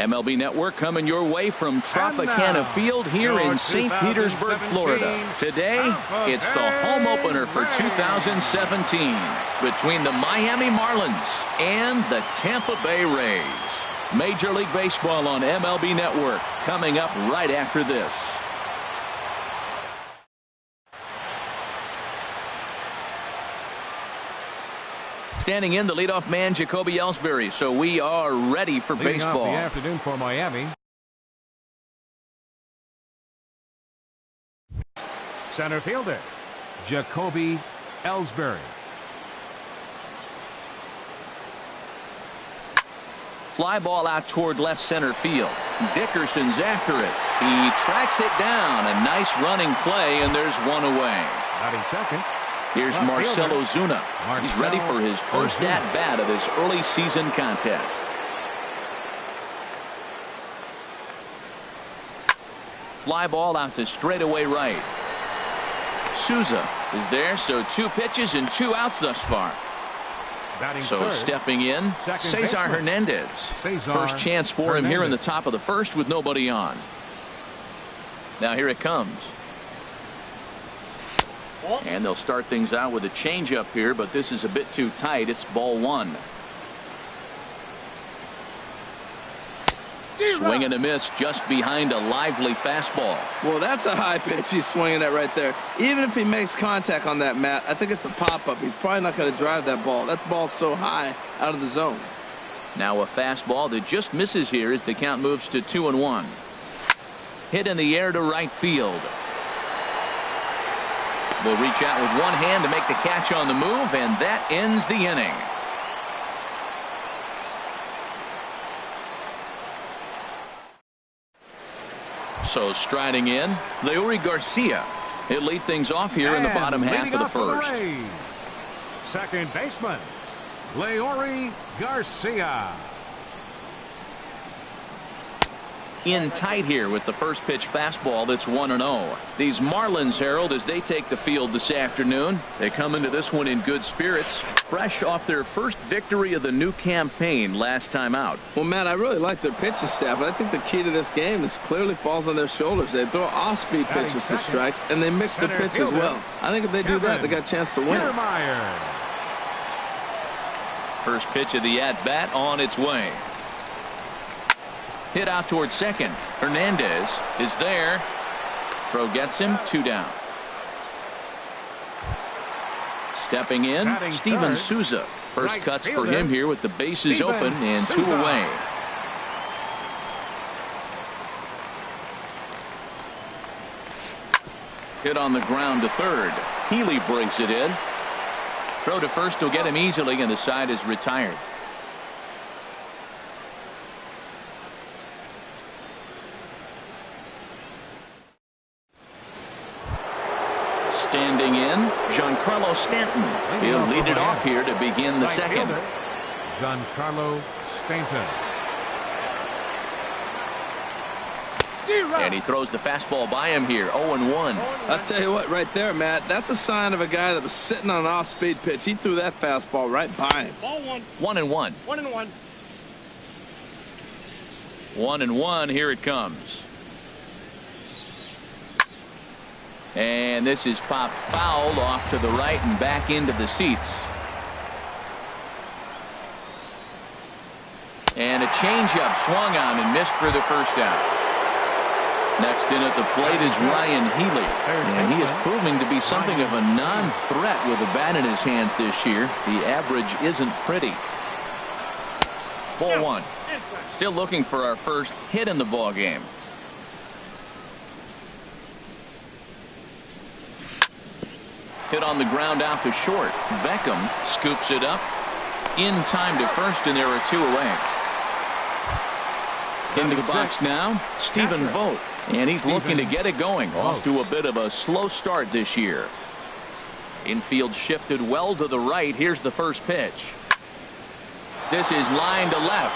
MLB Network coming your way from Tropicana Field here in St. Petersburg, Florida. Today, it's the home opener for 2017 between the Miami Marlins and the Tampa Bay Rays. Major League Baseball on MLB Network coming up right after this. Standing in, the leadoff man, Jacoby Ellsbury. So we are ready for baseball. Leading off the afternoon for Miami. Center fielder, Jacoby Ellsbury. Fly ball out toward left center field. Dickerson's after it. He tracks it down. A nice running play, and there's one away. Batting second. Here's Marcell Ozuna. He's ready for his first at-bat of this early season contest. Fly ball out to straightaway right. Souza is there, so 2 pitches and 2 outs thus far. So stepping in, Cesar Hernandez. First chance for him here in the top of the first with nobody on. Now here it comes. And they'll start things out with a changeup here, but this is a bit too tight. It's ball 1. Swing and a miss just behind a lively fastball. Well, that's a high pitch he's swinging at right there. Even if he makes contact on that, Matt, I think it's a pop-up. He's probably not going to drive that ball. That ball's so high out of the zone. Now a fastball that just misses here as the count moves to 2-1. Hit in the air to right field. Will reach out with one hand to make the catch on the move, and that ends the inning. So striding in, Leury Garcia. He'll lead things off here in the bottom half of the first. Second baseman, Leury Garcia. In tight here with the first pitch fastball that's 1-0. These Marlins, Harold, as they take the field this afternoon, they come into this one in good spirits, fresh off their first victory of the new campaign last time out. Well, Matt, I really like their pitching staff, but I think the key to this game is clearly falls on their shoulders. They throw off-speed pitches for strikes, and they mix the pitch as well. I think if they do that, they got a chance to win. First pitch of the at-bat on its way. Hit out towards second. Hernandez is there. Throw gets him. 2 down. Stepping in, Steven Souza. First cuts for him here with the bases open and 2 away. Hit on the ground to third. Healy breaks it in. Throw to first will get him easily, and the side is retired. Standing in, Giancarlo Stanton. He'll lead it off here to begin the second. Giancarlo Stanton. And he throws the fastball by him here. 0-1. I'll tell you what, right there, Matt, that's a sign of a guy that was sitting on an off-speed pitch. He threw that fastball right by him. Ball 1. 1-1. 1-1. 1-1. Here it comes. And this is popped fouled off to the right and back into the seats. And a changeup swung on and missed for the first out. Next in at the plate is Ryan Healy. And he is proving to be something of a non-threat with a bat in his hands this year. The average isn't pretty. Ball 1. Still looking for our first hit in the ball game. Hit on the ground out to short. Beckham scoops it up in time to first, and there are 2 away. Into the box now, Stephen Vogt, and he's looking to get it going. Off to a bit of a slow start this year. Infield shifted well to the right. Here's the first pitch. This is line to left.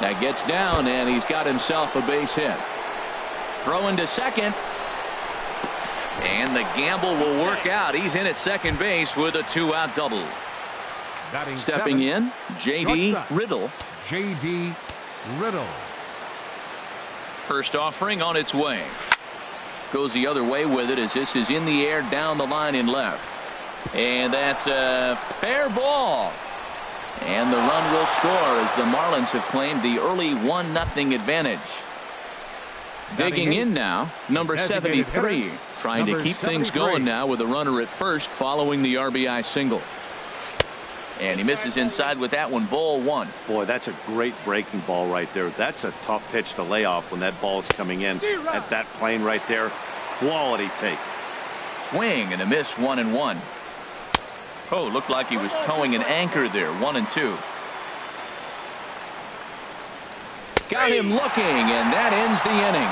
That gets down, and he's got himself a base hit. Throw into second. And the gamble will work out. He's in at second base with a 2-out double. Batting Stepping seven, in, J.D. Riddle. J.D. Riddle. First offering on its way. Goes the other way with it as this is in the air down the line in left. And that's a fair ball. And the run will score as the Marlins have claimed the early 1-0 advantage. Digging in now, number 73, trying to keep things going now with a runner at first following the RBI single. And he misses inside with that one, ball one. Boy, that's a great breaking ball right there. That's a tough pitch to lay off when that ball's coming in at that plane right there. Quality take. Swing and a miss, 1-1. Oh, looked like he was towing an anchor there, 1-2. Got him looking, and that ends the inning.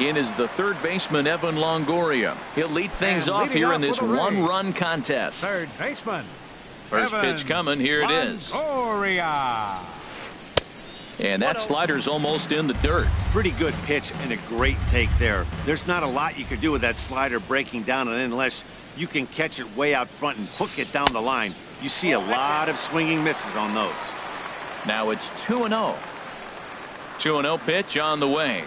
In is the third baseman, Evan Longoria. He'll lead things off here in this one-run contest. Third baseman. First pitch coming. Here it is. Longoria. And that slider's almost in the dirt. Pretty good pitch and a great take there. There's not a lot you could do with that slider breaking down, and unless you can catch it way out front and hook it down the line, you see a lot of swinging misses on those. Now it's 2-0. 2-0 pitch on the way.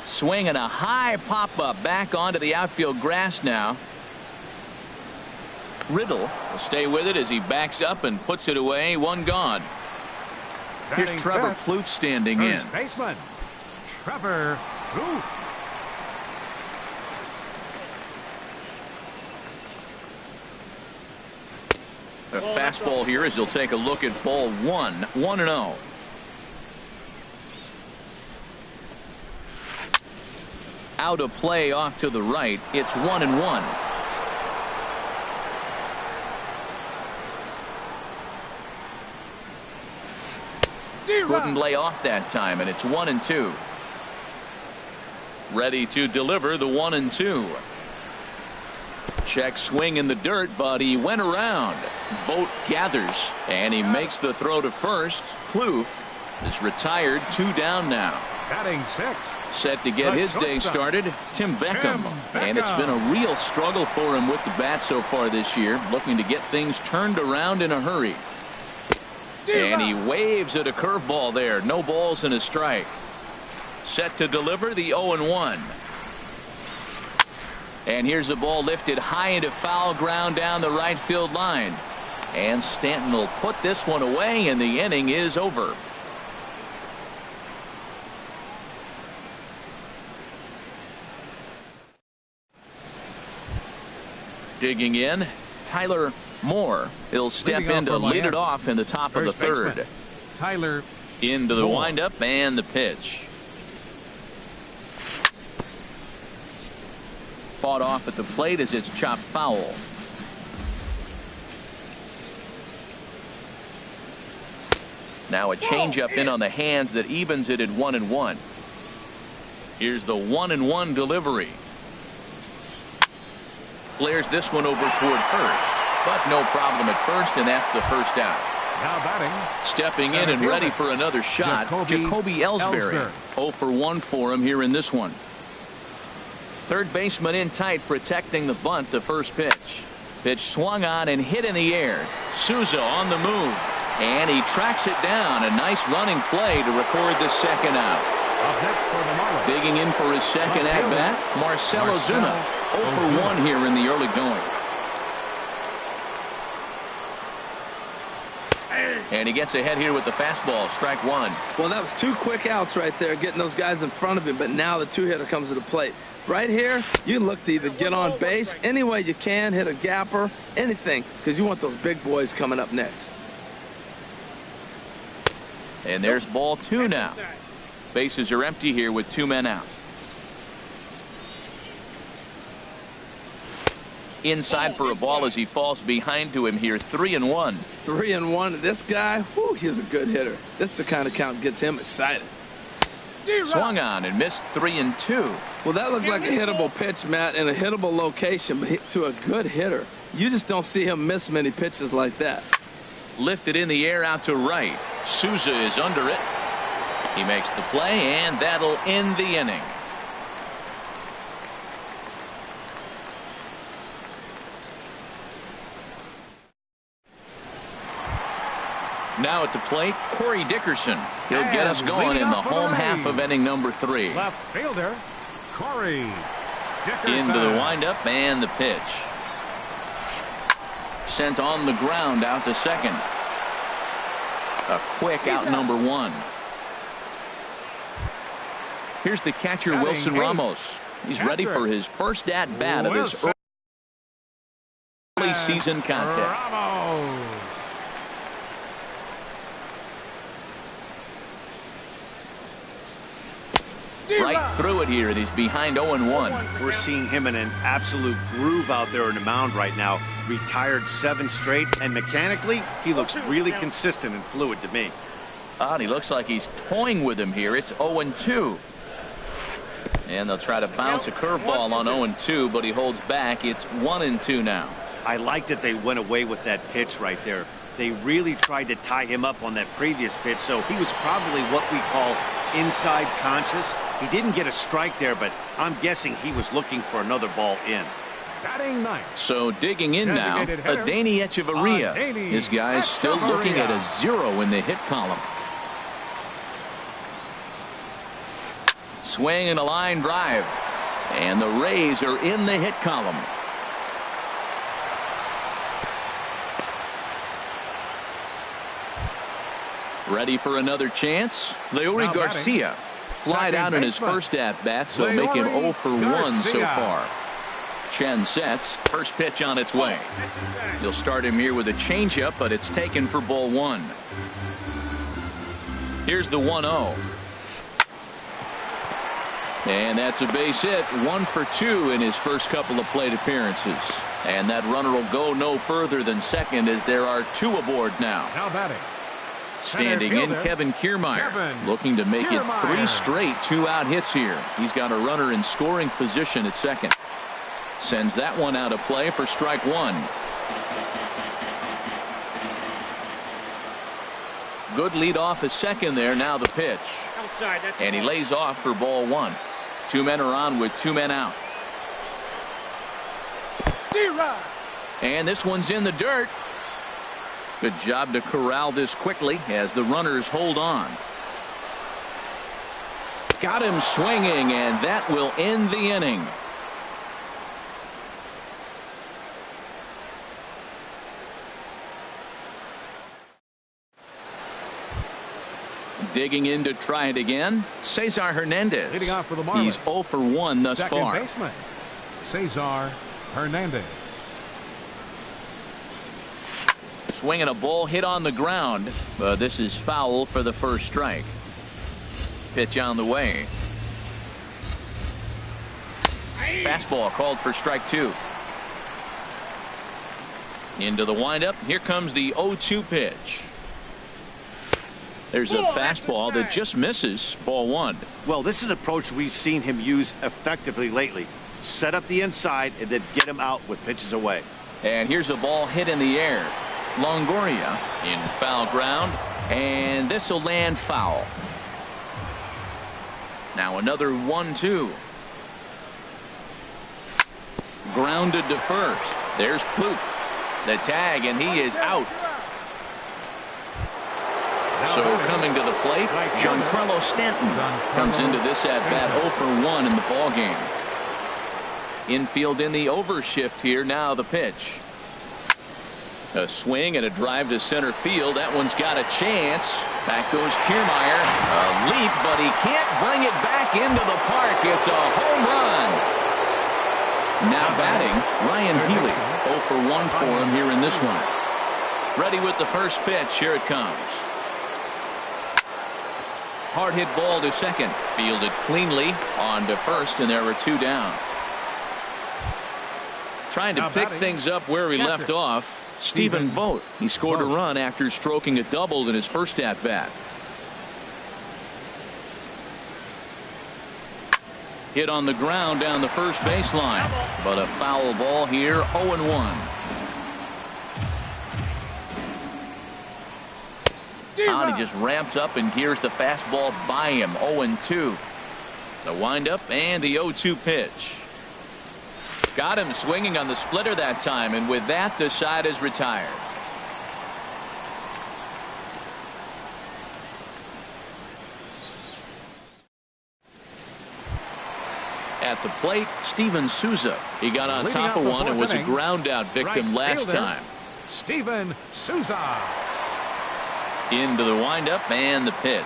Swinging a high pop-up back onto the outfield grass now. Riddle will stay with it as he backs up and puts it away. One gone. Here's Trevor Plouffe standing in. Baseman Trevor Plouffe. A fastball here as he'll take a look at ball one. 1-0. Out of play off to the right. It's 1-1. Couldn't lay off that time, and it's 1-2. Ready to deliver the 1-2. Check swing in the dirt, but he went around. Vogt gathers, and he makes the throw to first. Plouffe is retired, 2 down now. Batting 6. Set to get his day started, Tim Beckham. And it's been a real struggle for him with the bat so far this year, looking to get things turned around in a hurry. And he waves at a curveball there. No balls and a strike. Set to deliver the 0-1. And here's the ball lifted high into foul ground down the right field line. And Stanton will put this one away, and the inning is over. Digging in, Tyler Moore. He'll step in to lead it off in the top of the third. Tyler into the windup and the pitch. Fought off at the plate as it's chopped foul. Now a changeup in on the hands that evens it at 1-1. Here's the 1-1 delivery. Flares this one over toward first, but no problem at first, and that's the first out. Now batting. Stepping in and ready for another shot, Jacoby Ellsbury. 0 for 1 for him here in this one. Third baseman in tight, protecting the bunt. The first pitch. Pitch swung on and hit in the air. Souza on the move, and he tracks it down. A nice running play to record the second out. Digging in for his second at-bat, Marcell Ozuna. 0 for 1 here in the early going. And he gets ahead here with the fastball. Strike one. Well, that was 2 quick outs right there, getting those guys in front of him, but now the 2-hitter comes to the plate. Right here, you look to either get on base any way you can, hit a gapper, anything, because you want those big boys coming up next. And there's ball 2 now. Bases are empty here with 2 men out. Inside for a ball as he falls behind to him here. 3-1. 3-1. This guy, whew, he's a good hitter. This is the kind of count that gets him excited. Swung on and missed 3-2. Well, that looked like a hittable pitch, Matt, in a hittable location, but to a good hitter. You just don't see him miss many pitches like that. Lifted in the air out to right. Souza is under it. He makes the play, and that'll end the inning. Now at the plate, Corey Dickerson. He'll get us going in the home half of inning number 3. Left fielder, Corey Dickerson. Into the windup and the pitch. Sent on the ground out to second. A quick out number 1. Here's the catcher, Wilson Ramos. He's ready for his first at-bat of this early season contest. Ramos. Right through it here, and he's behind 0-1. We're seeing him in an absolute groove out there in the mound right now. Retired 7 straight, and mechanically, he looks really consistent and fluid to me. And he looks like he's toying with him here. It's 0-2. And they'll try to bounce a curveball on 0-2, but he holds back. It's 1-2 now. I like that they went away with that pitch right there. They really tried to tie him up on that previous pitch, so he was probably what we call inside conscious. He didn't get a strike there, but I'm guessing he was looking for another ball in. Batting ninth. So digging in now, Adeiny Echeverria. His guy's still looking at a 0 in the hit column. Swing and a line drive. And the Rays are in the hit column. Ready for another chance? Leori Garcia flied out in his first at-bat, so make him 0 for 1 so far. Chen sets. First pitch on its way. You'll start him here with a changeup, but it's taken for ball 1. Here's the 1-0. And that's a base hit. 1 for 2 in his first couple of plate appearances. And that runner will go no further than second, as there are 2 aboard now. Now batting. Standing in, Kevin Kiermaier, looking to make it 3 straight 2-out hits here. He's got a runner in scoring position at second. Sends that one out of play for strike 1. Good lead off at second there. Now the pitch. And he lays off for ball 1. 2 men are on with 2 men out. And this one's in the dirt. Good job to corral this quickly as the runners hold on. Got him swinging, and that will end the inning. Digging in to try it again, Cesar Hernandez. Leading off for the Marlins. He's 0 for 1 thus far. Second baseman, Cesar Hernandez. Swinging a ball hit on the ground. This is foul for the first strike. Pitch on the way. Fastball called for strike 2. Into the windup. Here comes the 0-2 pitch. There's a fastball that just misses. Ball 1. Well, this is an approach we've seen him use effectively lately. Set up the inside and then get him out with pitches away. And here's a ball hit in the air. Longoria in foul ground, and this will land foul. Now another 1-2. Grounded to first. There's Plouffe. The tag, and he is out. So coming to the plate, Giancarlo Stanton comes into this at-bat 0 for 1 in the ballgame. Infield in the overshift here. Now the pitch. A swing and a drive to center field. That one's got a chance. Back goes Kiermaier. A leap, but he can't bring it back into the park. It's a home run. Now batting, Ryan Healy. 0 for 1 for him here in this one. Ready with the first pitch. Here it comes. Hard hit ball to second. Fielded cleanly on to first, and there were 2 down. Trying to pick things up where he left off. Stephen Vogt. He scored a run after stroking a double in his first at-bat. Hit on the ground down the first baseline, but a foul ball here. 0-1. He just ramps up and gears the fastball by him. 0-2. The windup and the 0-2 pitch. Got him swinging on the splitter that time, and with that, the side is retired. at the plate, Steven Souza. He got on Leading top off of the one and fourth was a inning, ground out victim right last fielder, time. Steven Souza. Into the windup and the pitch.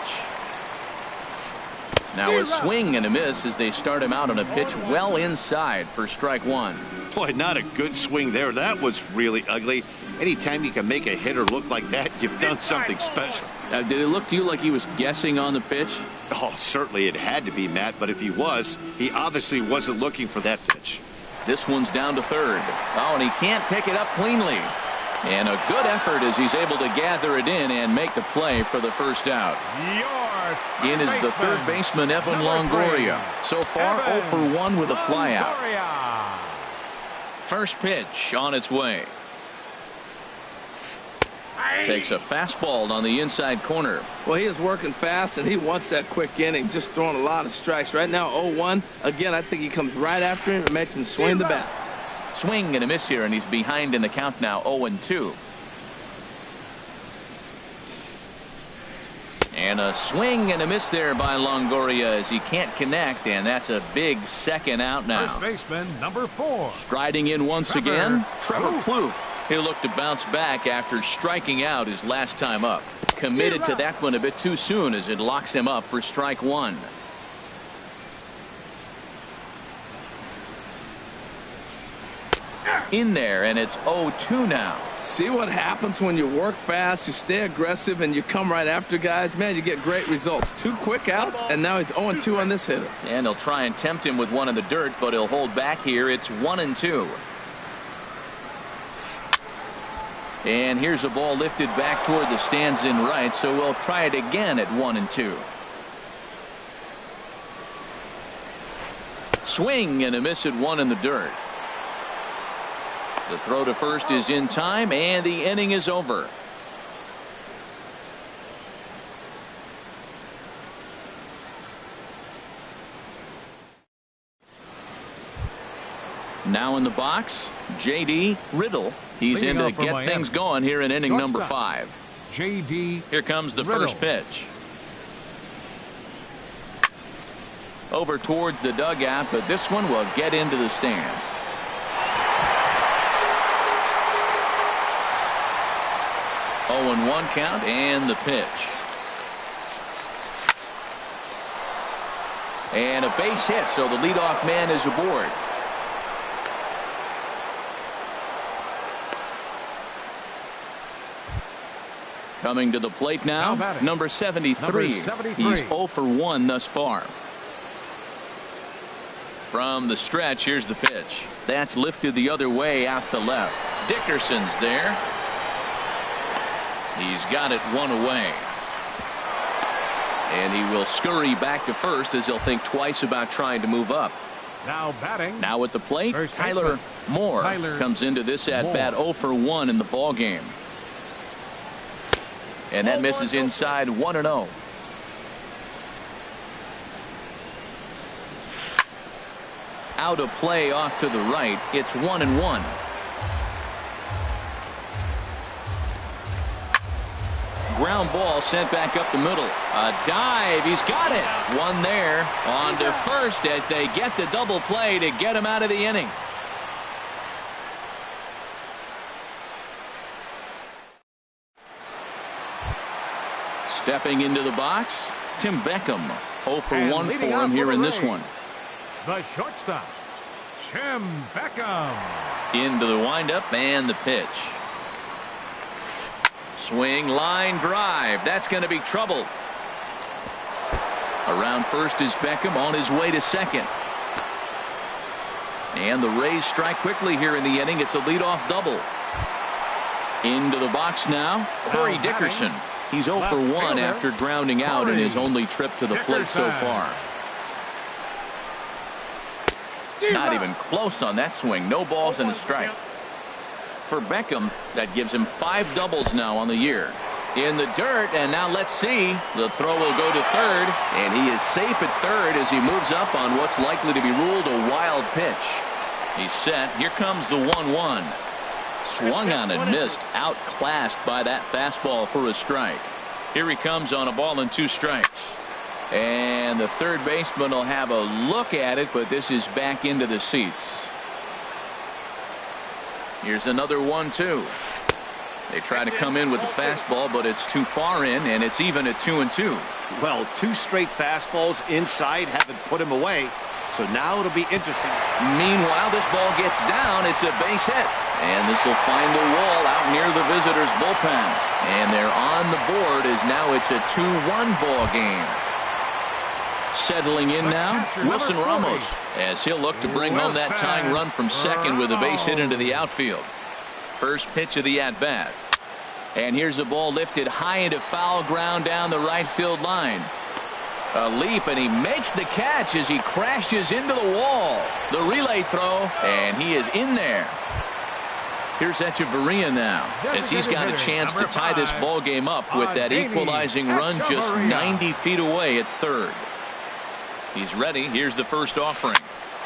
Now a swing and a miss as they start him out on a pitch well inside for strike one. Boy, not a good swing there. That was really ugly. Anytime you can make a hitter look like that, you've done something special. Did it look to you like he was guessing on the pitch? Oh, certainly it had to be, Matt, but if he was, he obviously wasn't looking for that pitch. This one's down to third. Oh, and he can't pick it up cleanly. And a good effort as he's able to gather it in and make the play for the first out. In is the third baseman, Evan Longoria. So far, 0 for 1 with a flyout. First pitch on its way. Takes a fastball on the inside corner. Well, he is working fast, and he wants that quick inning, just throwing a lot of strikes. Right now, 0-1. Again, I think he comes right after him and makes him swing the bat. Swing and a miss here, and he's behind in the count now, 0-2. And a swing and a miss there by Longoria as he can't connect, and that's a big second out now. First baseman, number 4. Striding in once again, Trevor Plouffe. He'll look to bounce back after striking out his last time up. Committed to that one a bit too soon as it locks him up for strike one. In there, and it's 0-2 now. See what happens when you work fast, you stay aggressive, and you come right after guys? Man, you get great results. 2 quick outs, and now he's 0-2 on this hitter. And they'll try and tempt him with one in the dirt, but he'll hold back here. It's 1-2. And here's a ball lifted back toward the stands in right, so we'll try it again at 1-2. Swing and a miss at 1 in the dirt. The throw to first is in time, and the inning is over. Now in the box, J.D. Riddle. He's in to get things going here in inning number 5. J.D. Here comes the first pitch. Over towards the dugout, but this one will get into the stands. 0-1 count and the pitch. And a base hit, so the leadoff man is aboard. Coming to the plate now, number 73. He's 0 for 1 thus far. From the stretch, here's the pitch. That's lifted the other way out to left. Dickerson's there. He's got it 1 away. And he will scurry back to first as he'll think twice about trying to move up. Now batting. Now at the plate, Tyler Moore comes into this at bat 0 for 1 in the ball game. And that misses inside 1-0. Out of play off to the right. It's 1-1. Ground ball sent back up the middle. A dive. He's got it. One there. On to first as they get the double play to get him out of the inning. Stepping into the box, Tim Beckham. 0 for 1 for him here in this one. The shortstop, Tim Beckham. Into the windup and the pitch. Swing, line drive. That's going to be trouble. Around first is Beckham on his way to second. And the Rays strike quickly here in the inning. It's a leadoff double. Into the box now, Corey Dickerson. He's 0 for 1 after grounding out in his only trip to the plate so far. Not even close on that swing. No balls and a strike. For Beckham, that gives him 5 doubles now on the year. In the dirt, and now let's see. The throw will go to third, and he is safe at third as he moves up on what's likely to be ruled a wild pitch. He's set. Here comes the 1-1. Swung on and missed, outclassed by that fastball for a strike. Here he comes on a ball and 2 strikes. And the third baseman will have a look at it, but this is back into the seats. Here's another 1-2. They try to come in with the fastball, but it's too far in, and it's even at 2-2. Well, 2 straight fastballs inside haven't put him away. So now it'll be interesting. Meanwhile, this ball gets down. It's a base hit. And this will find the wall out near the visitors' bullpen. And they're on the board as now it's a 2-1 ball game. Settling in now, Wilson Ramos, as he'll look to bring home that tying run from second with a base hit into the outfield. First pitch of the at-bat. And here's a ball lifted high into foul ground down the right field line. A leap, and he makes the catch as he crashes into the wall. The relay throw, and he is in there. Here's Echeverria now, as he's got a chance to tie this ball game up with that equalizing run just 90 feet away at third. He's ready. Here's the first offering.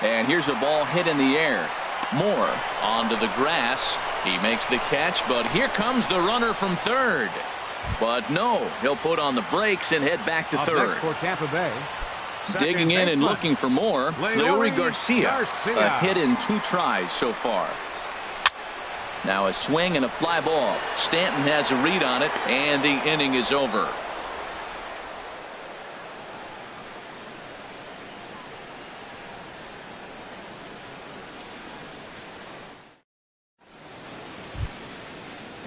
And here's a ball hit in the air. Moore onto the grass. He makes the catch, but here comes the runner from third. But no, he'll put on the brakes and head back to third. For Tampa Bay, Digging in and looking for more, Leury Garcia. A hit in 2 tries so far. Now a swing and a fly ball. Stanton has a read on it, and the inning is over.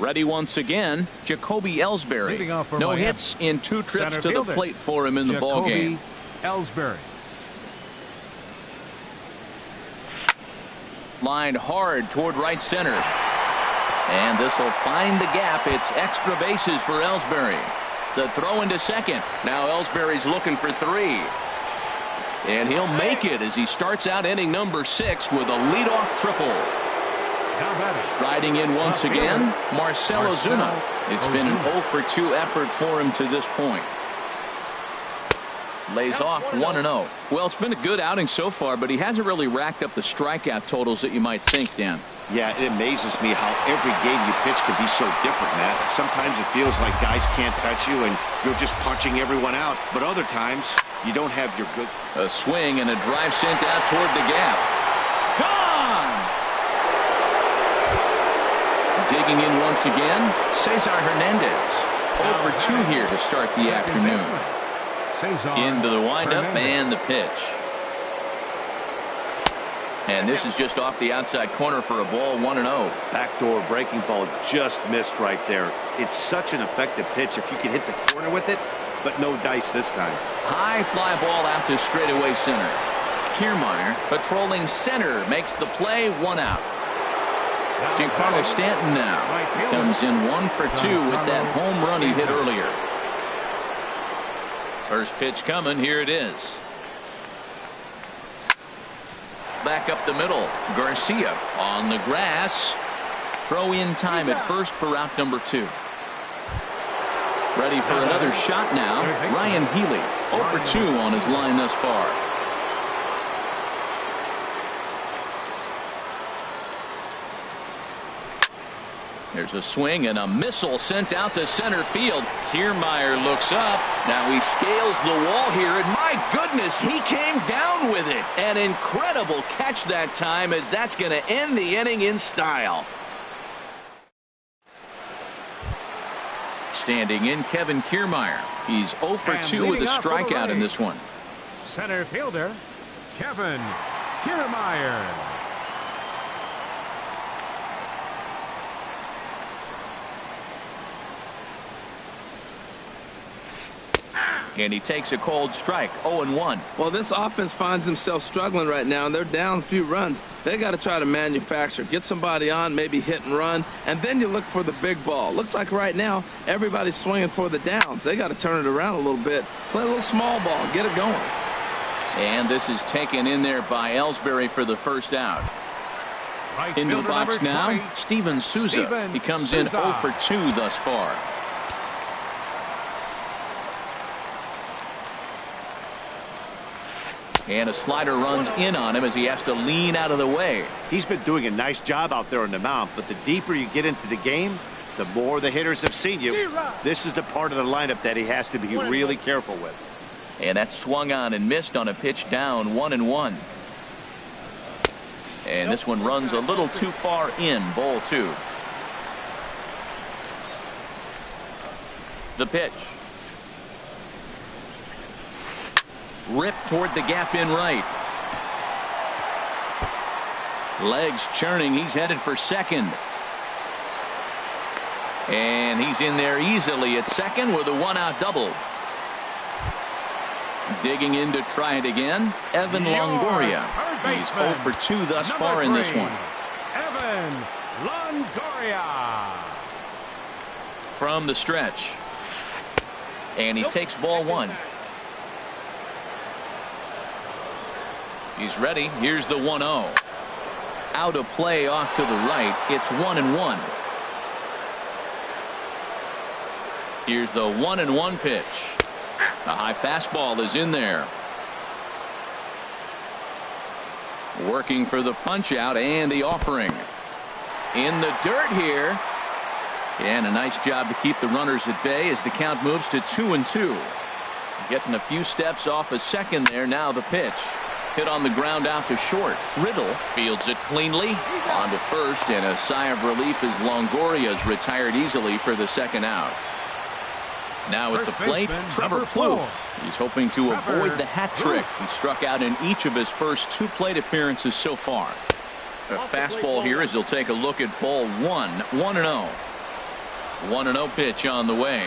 Ready once again, Jacoby Ellsbury. No hits in 2 trips to the plate for him in the ball game. Ellsbury. Lined hard toward right center. And this will find the gap. It's extra bases for Ellsbury. The throw into second. Now Ellsbury's looking for 3. And he'll make it as he starts out inning number 6 with a leadoff triple. Riding in once again, Marcell Ozuna. It's been an 0-for-2 effort for him to this point. Lays off 1-0. Well, it's been a good outing so far, but he hasn't really racked up the strikeout totals that you might think, Dan. Yeah, it amazes me how every game you pitch can be so different, Matt. Sometimes it feels like guys can't touch you and you're just punching everyone out. But other times, you don't have your good... A swing and a drive sent out toward the gap. Gone! Digging in once again, Cesar Hernandez. 0-for-2 here to start the afternoon. Into the windup and the pitch. And this is just off the outside corner for a ball, 1-0. Backdoor breaking ball just missed right there. It's such an effective pitch if you can hit the corner with it, but no dice this time. High fly ball out to straightaway center. Kiermaier patrolling center makes the play, 1 out. Giancarlo Stanton now comes in 1-for-2 with that home run he hit earlier. First pitch coming. Here it is. Back up the middle. Garcia on the grass. Throw in time at first for out number 2. Ready for another shot now. Ryan Healy 0-for-2 on his line thus far. There's a swing and a missile sent out to center field. Kiermaier looks up. Now he scales the wall here, and my goodness, he came down with it. An incredible catch that time, as that's going to end the inning in style. Standing in, Kevin Kiermaier. He's 0-for-2 with a strikeout in this one. Center fielder, Kevin Kiermaier. And he takes a cold strike, 0-1. Well, this offense finds themselves struggling right now, and they're down a few runs. They got to try to manufacture, get somebody on, maybe hit and run, and then you look for the big ball. Looks like right now everybody's swinging for the downs. They got to turn it around a little bit, play a little small ball, get it going. And this is taken in there by Ellsbury for the first out. Into the box now, Steven Souza. He comes in 0-for-2 thus far. And a slider runs in on him as he has to lean out of the way. He's been doing a nice job out there on the mound, but the deeper you get into the game, the more the hitters have seen you. This is the part of the lineup that he has to be really careful with. And that swung on and missed on a pitch down 1-1. And this one runs a little too far in. Ball 2. The pitch. Ripped toward the gap in right. Legs churning. He's headed for second. And he's in there easily at second with a one-out double. Digging in to try it again, Evan Longoria. He's 0 for 2 thus far in this one. Evan Longoria. From the stretch. And he takes ball 1. He's ready. Here's the 1-0. Out of play off to the right. It's 1-1. Here's the 1-1 pitch. The high fastball is in there. Working for the punch out and the offering. In the dirt here. And a nice job to keep the runners at bay as the count moves to 2-2. Getting a few steps off a second there. Now the pitch. Hit on the ground out to short. Riddle fields it cleanly. On to first, and a sigh of relief as Longoria's retired easily for the second out. Now at the plate, Trevor Plouffe. He's hoping to avoid the hat trick. He struck out in each of his first 2 plate appearances so far. A fastball here as he'll take a look at ball 1. 1-0. 1-0 pitch on the way.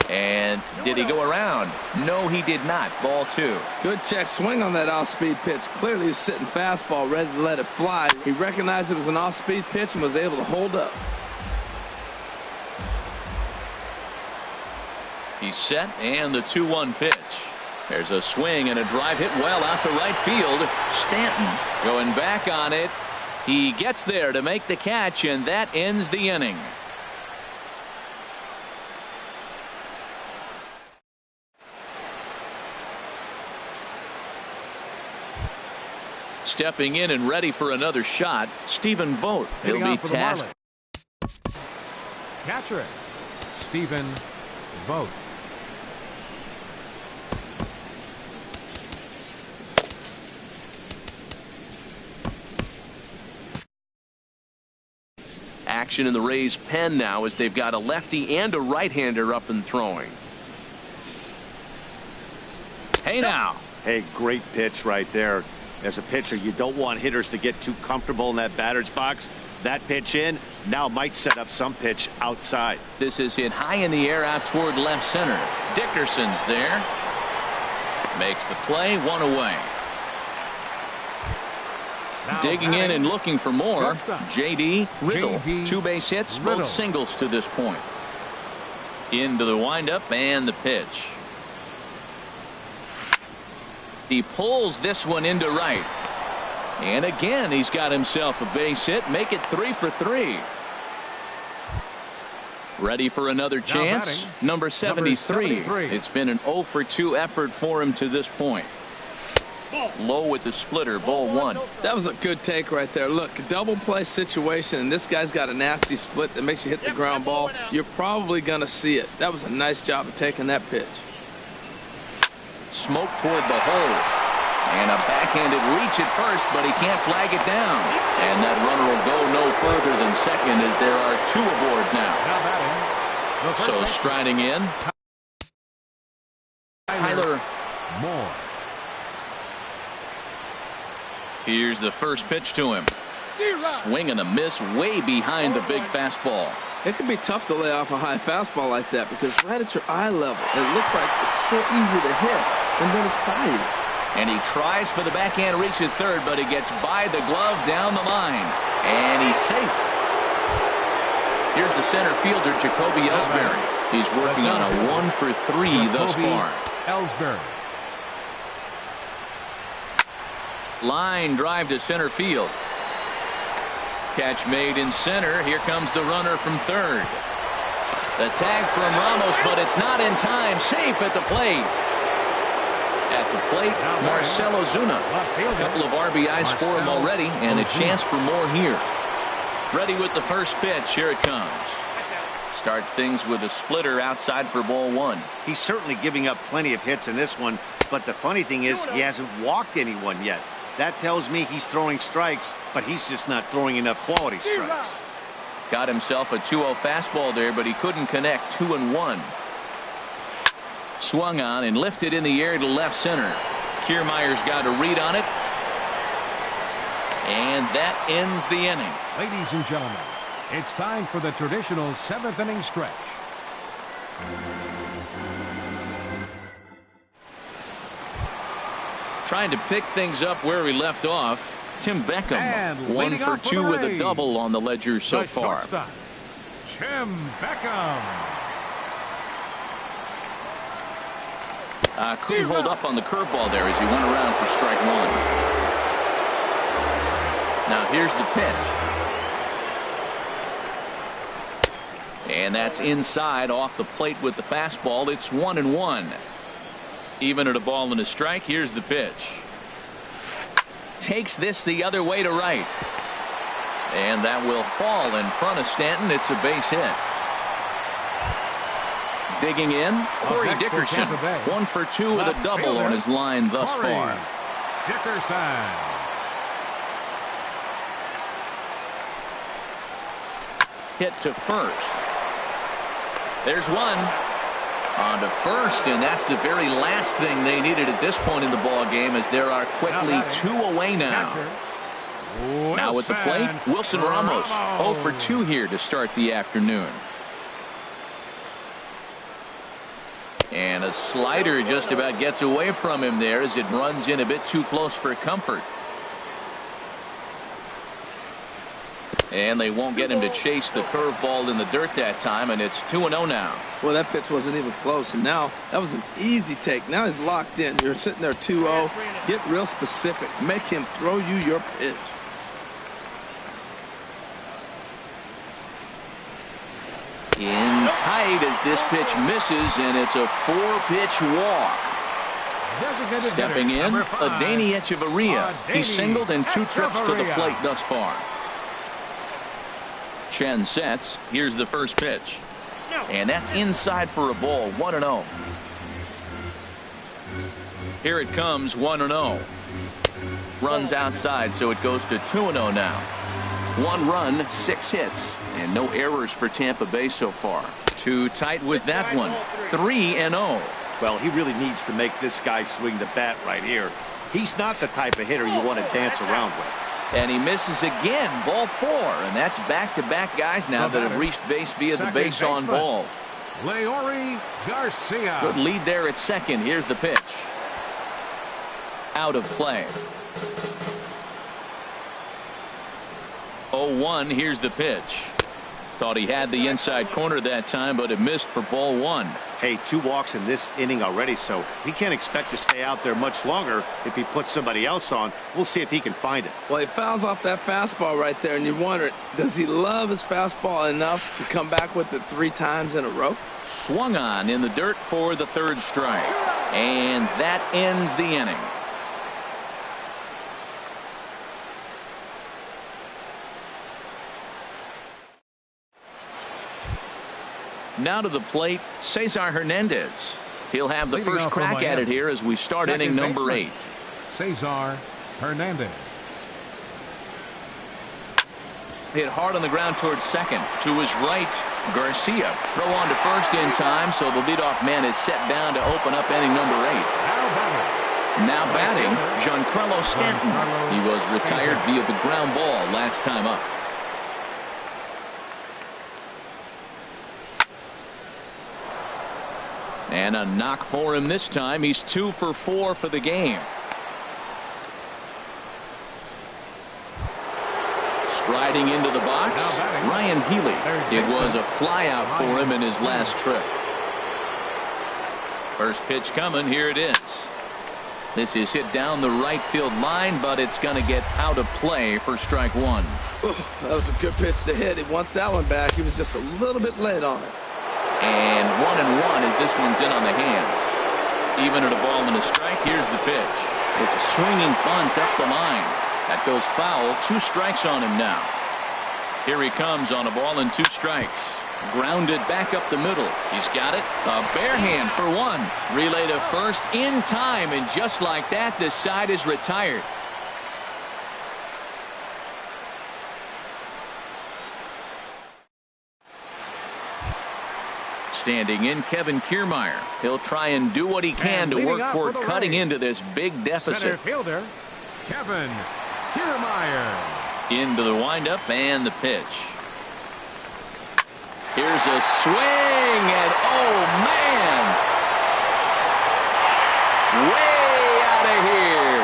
And did he go around? No, he did not. Ball 2. Good check swing on that off-speed pitch. Clearly he's sitting fastball ready to let it fly. He recognized it was an off-speed pitch and was able to hold up. He's set, and the 2-1 pitch. There's a swing and a drive hit well out to right field. Stanton going back on it. He gets there to make the catch, and that ends the inning. Stepping in and ready for another shot, Stephen Vogt. He'll be tasked. Catcher, Stephen Vogt. Action in the Rays' pen now as they've got a lefty and a right-hander up and throwing. Hey now. Hey, great pitch right there. As a pitcher, you don't want hitters to get too comfortable in that batter's box. That pitch in now might set up some pitch outside. This is hit high in the air out toward left center. Dickerson's there. Makes the play, 1 away. Digging in and looking for more. J.D. Riddle. 2 base hits, both singles to this point. Into the windup and the pitch. He pulls this one into right. And again, he's got himself a base hit. Make it 3 for 3. Ready for another chance. Number 73. It's been an 0 for 2 effort for him to this point. Low with the splitter, ball 1. That was a good take right there. Look, double play situation, and this guy's got a nasty split that makes you hit the ground ball. You're probably going to see it. That was a nice job of taking that pitch. Smoke toward the hole. And a backhanded reach at first, but he can't flag it down. And that runner will go no further than second as there are 2 aboard now. So striding in, Tyler Moore. Here's the first pitch to him. Swing and a miss way behind the big fastball. It can be tough to lay off a high fastball like that because right at your eye level, it looks like it's so easy to hit, and then it's by you. And he tries for the backhand reach at third, but he gets by the glove down the line. And he's safe. Here's the center fielder, Jacoby Ellsbury. He's working on a 1 for 3 thus far. Ellsbury. Line drive to center field. Catch made in center. Here comes the runner from third. The tag from Ramos, but it's not in time. Safe at the plate. At the plate, Marcell Ozuna. A couple of RBIs for him already, and a chance for more here. Ready with the first pitch. Here it comes. Starts things with a splitter outside for ball 1. He's certainly giving up plenty of hits in this one, but the funny thing is he hasn't walked anyone yet. That tells me he's throwing strikes, but he's just not throwing enough quality strikes. Got himself a 2-0 fastball there, but he couldn't connect. 2-1. Swung on and lifted in the air to left center. Kiermaier's got a read on it. And that ends the inning. Ladies and gentlemen, it's time for the traditional 7th inning stretch. Trying to pick things up where we left off. Tim Beckham, And 1 for 2 with a double on the ledger so far. Shortstop, Tim Beckham. Couldn't hold up on the curveball there as he went around for strike 1. Now here's the pitch. And that's inside off the plate with the fastball. It's 1-1. Even at a ball and a strike. Here's the pitch. Takes this the other way to right. And that will fall in front of Stanton. It's a base hit. Digging in, Corey Dickerson. 1 for 2 with a double on his line thus far. Dickerson. Hit to first. There's one. On to first, and that's the very last thing they needed at this point in the ball game, as there are quickly 2 away now. Now at the plate, Wilson Ramos. 0 for 2 here to start the afternoon. And a slider just about gets away from him there as it runs in a bit too close for comfort. And they won't get him to chase the curveball in the dirt that time, and it's 2-0 now. Well, that pitch wasn't even close, and now that was an easy take. Now he's locked in. You're sitting there 2-0. Get real specific. Make him throw you your pitch. In tight as this pitch misses, and it's a 4-pitch walk. Stepping in, Adeiny Echeverria. He singled in 2 trips to the plate thus far. Chen sets. Here's the first pitch. And that's inside for a ball. 1-0. Here it comes. 1-0. Runs outside, so it goes to 2-0 now. 1 run, 6 hits, and no errors for Tampa Bay so far. Too tight with that one. 3-0. Well, he really needs to make this guy swing the bat right here. He's not the type of hitter you want to dance around with. And he misses again. Ball 4. And that's back-to-back guys now that have reached base via the base on ball. Leori Garcia. Good lead there at second. Here's the pitch. Out of play. 0-1. Here's the pitch. Thought he had the inside corner that time, but it missed for ball 1. Hey, 2 walks in this inning already, so he can't expect to stay out there much longer if he puts somebody else on. We'll see if he can find it. Well, he fouls off that fastball right there, and you wonder, does he love his fastball enough to come back with it 3 times in a row? Swung on in the dirt for the 3rd strike. And that ends the inning. Now to the plate, Cesar Hernandez. He'll have the first crack at it here as we start inning number 8. Cesar Hernandez. Hit hard on the ground towards second. To his right, Garcia. Throw on to first in time, so the leadoff man is set down to open up inning number 8. Now batting, Giancarlo Stanton. He was retired via the ground ball last time up. And a knock for him this time. He's 2 for 4 for the game. Striding into the box, Ryan Healy. It was a flyout for him in his last trip. First pitch coming. Here it is. This is hit down the right field line, but it's going to get out of play for strike 1. That was a good pitch to hit. He wants that one back. He was just a little bit late on it. And 1-1 as this one's in on the hands. Even at a ball and a strike, here's the pitch. It's a swinging bunt up the line. That goes foul. 2 strikes on him now. Here he comes on a ball and 2 strikes. Grounded back up the middle. He's got it. A bare hand for one. Relay to first in time, and just like that, the side is retired. Standing in, Kevin Kiermaier. He'll try and do what he can to work toward cutting into this big deficit. Center fielder, Kevin Kiermaier. Into the windup and the pitch. Here's a swing, and oh man, way out of here.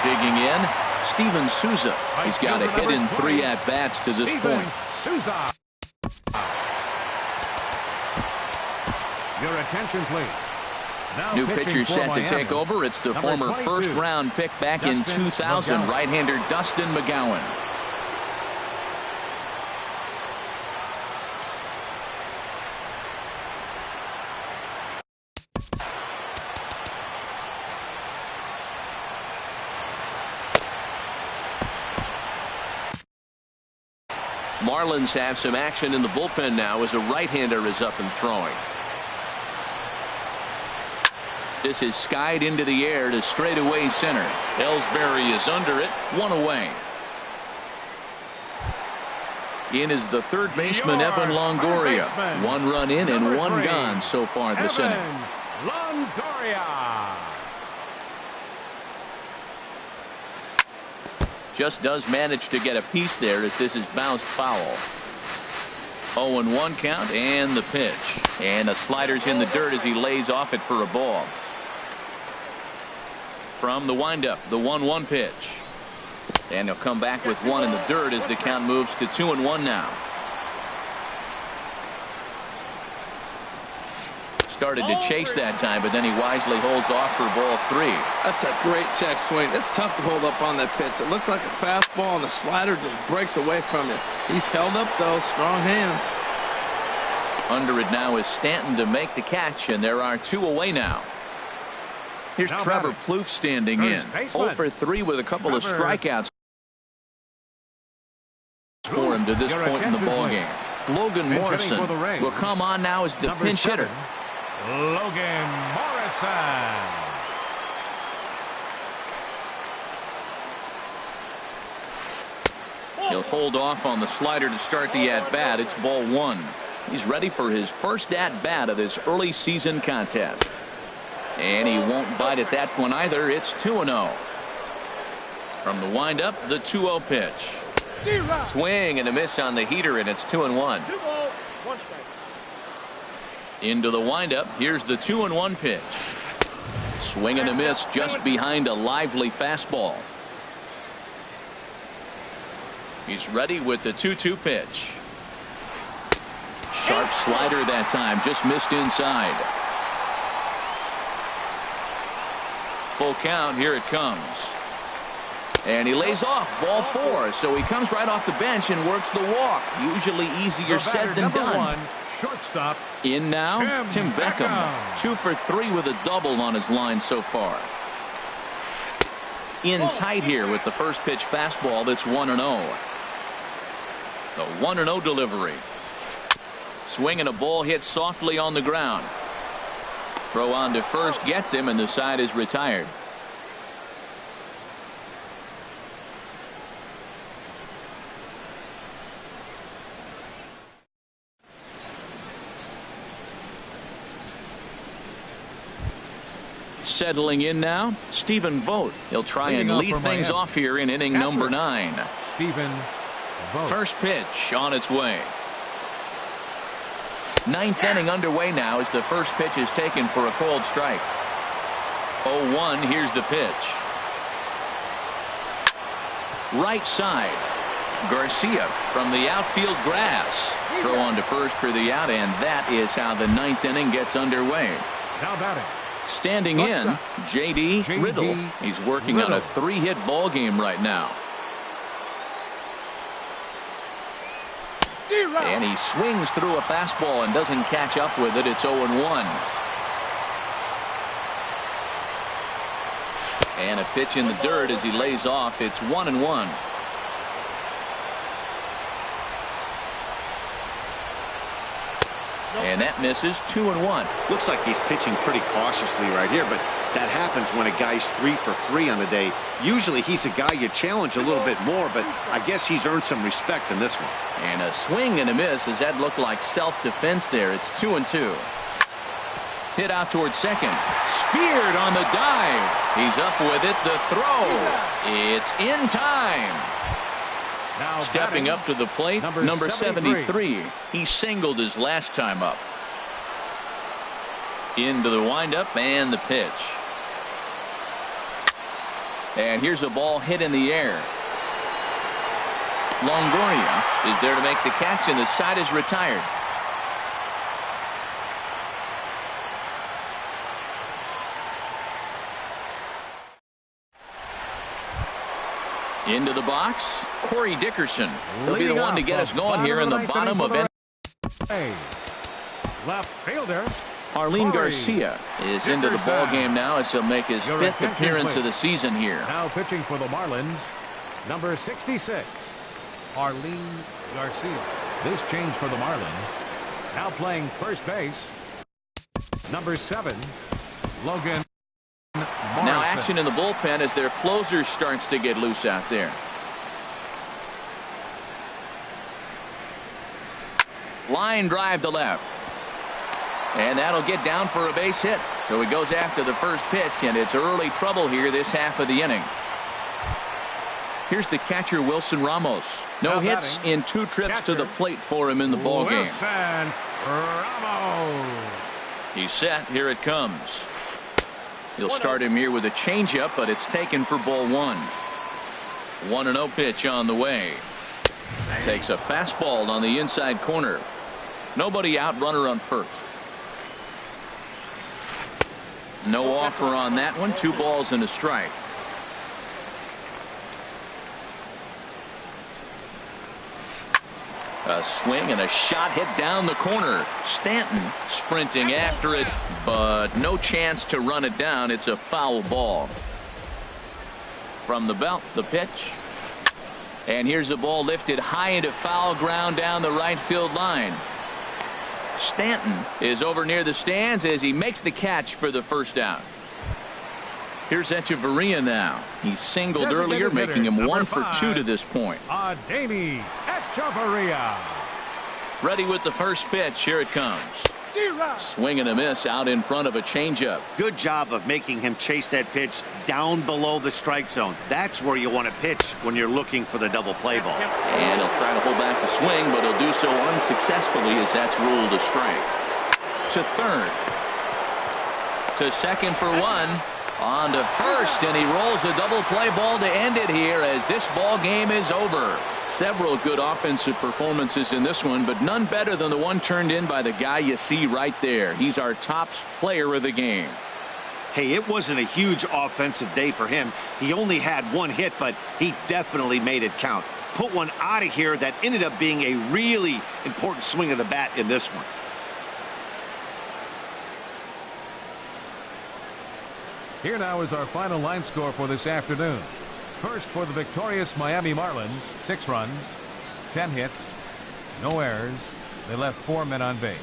Digging in, Steven Souza. He's got a hit in 3 at-bats to this point. Souza. Your attention, please. Now New pitcher set to take over. It's the former first-round pick back in 2000, right-hander Dustin McGowan. Marlins have some action in the bullpen now as a right-hander is up and throwing. This is skied into the air to straightaway center. Ellsbury is under it, 1 away. In is the third baseman, Evan Longoria. 1 run in and 1 gone so far this inning. Longoria. Just does manage to get a piece there as this is bounced foul. 0-1 count and the pitch. And the slider's in the dirt as he lays off it for a ball. From the windup, the 1-1 pitch. And he'll come back with 1 in the dirt as the count moves to 2-1 now. Started to chase that time, but then he wisely holds off for ball 3. That's a great check swing. It's tough to hold up on that pitch. It looks like a fastball, and the slider just breaks away from it. He's held up, though. Strong hands. Under it now is Stanton to make the catch, and there are 2 away now. Here's now Trevor batting. Plouffe standing in. 0 for 3 with a couple of strikeouts for him to this point in the ballgame. Logan Morrison will come on now as the pinch hitter. Logan Morrison. He'll hold off on the slider to start the at-bat. It's ball 1. He's ready for his first at-bat of this early season contest. And he won't bite at that one either. It's 2-0. From the windup, the 2-0 pitch. Swing and a miss on the heater, and it's 2-1. Into the windup. Here's the 2-1 pitch. Swing and a miss just behind a lively fastball. He's ready with the 2-2 pitch. Sharp slider that time, just missed inside. Full count, here it comes. And he lays off, ball 4, so he comes right off the bench and works the walk. Usually easier said than done. Shortstop. In now, Tim Beckham. 2 for 3 with a double on his line so far. In tight here with the first pitch fastball that's 1-0. The 1-0 delivery. Swing and a ball hit softly on the ground. Throw on to first gets him, and the side is retired. Settling in now, Stephen Vogt. He'll try and lead things off here in inning number 9. Stephen Vogt. First pitch on its way. 9th inning underway now as the first pitch is taken for a cold strike. 0-1, here's the pitch. Right side. Garcia from the outfield grass. Throw on to first for the out, and that is how the 9th inning gets underway. Now batting. Standing in, J.D. Riddle. He's working on a 3-hit ball game right now. And he swings through a fastball and doesn't catch up with it. It's 0-1. And a pitch in the dirt as he lays off. It's 1-1. And that misses 2-1. Looks like he's pitching pretty cautiously right here, but that happens when a guy's 3 for 3 on the day. Usually he's a guy you challenge a little bit more, but I guess he's earned some respect in this one. And a swing and a miss. Does that look like self-defense there? It's 2-2. Hit out towards second. Speared on the dive. He's up with it. The throw. It's in time. Now Stepping up to the plate, number 73. He singled his last time up. Into the windup and the pitch. And here's a ball hit in the air. Longoria is there to make the catch, and the side is retired. Into the box, Corey Dickerson. He'll be the one to get us going here in the bottom of inning. Left fielder. Arlene Garcia is into the ball game now as he'll make his 5th appearance of the season here. Now pitching for the Marlins, number 66, Arlene Garcia. This change for the Marlins. Now playing first base, number 7, Logan. Now action in the bullpen as their closer starts to get loose out there. Line drive to left. And that'll get down for a base hit. So he goes after the first pitch, and it's early trouble here this half of the inning. Here's the catcher, Wilson Ramos. No hits in 2 trips to the plate for him in the ball game. Wilson Ramos. He's set. Here it comes. He'll start him here with a changeup, but it's taken for ball 1. 1-0 pitch on the way. Takes a fastball on the inside corner. Nobody out, runner on first. No offer on that one. 2 balls and a strike. A swing and a shot hit down the corner. Stanton sprinting after it, but no chance to run it down. It's a foul ball. From the belt, the pitch. And here's a ball lifted high into foul ground down the right field line. Stanton is over near the stands as he makes the catch for the first down. Here's Echeverria now. He singled earlier, making him 1 for 2 to this point. Adeiny Echeverria. Ready with the first pitch. Here it comes. Swing and a miss out in front of a changeup. Good job of making him chase that pitch down below the strike zone. That's where you want to pitch when you're looking for the double play ball. And he'll try to hold back the swing, but he'll do so unsuccessfully as that's ruled a strike. To third. To second for 1. On to first, and he rolls a double play ball to end it here as this ball game is over. Several good offensive performances in this one, but none better than the one turned in by the guy you see right there. He's our top player of the game. Hey, it wasn't a huge offensive day for him. He only had 1 hit, but he definitely made it count. Put one out of here that ended up being a really important swing of the bat in this one. Here now is our final line score for this afternoon. First for the victorious Miami Marlins, 6 runs, 10 hits, no errors. They left 4 men on base.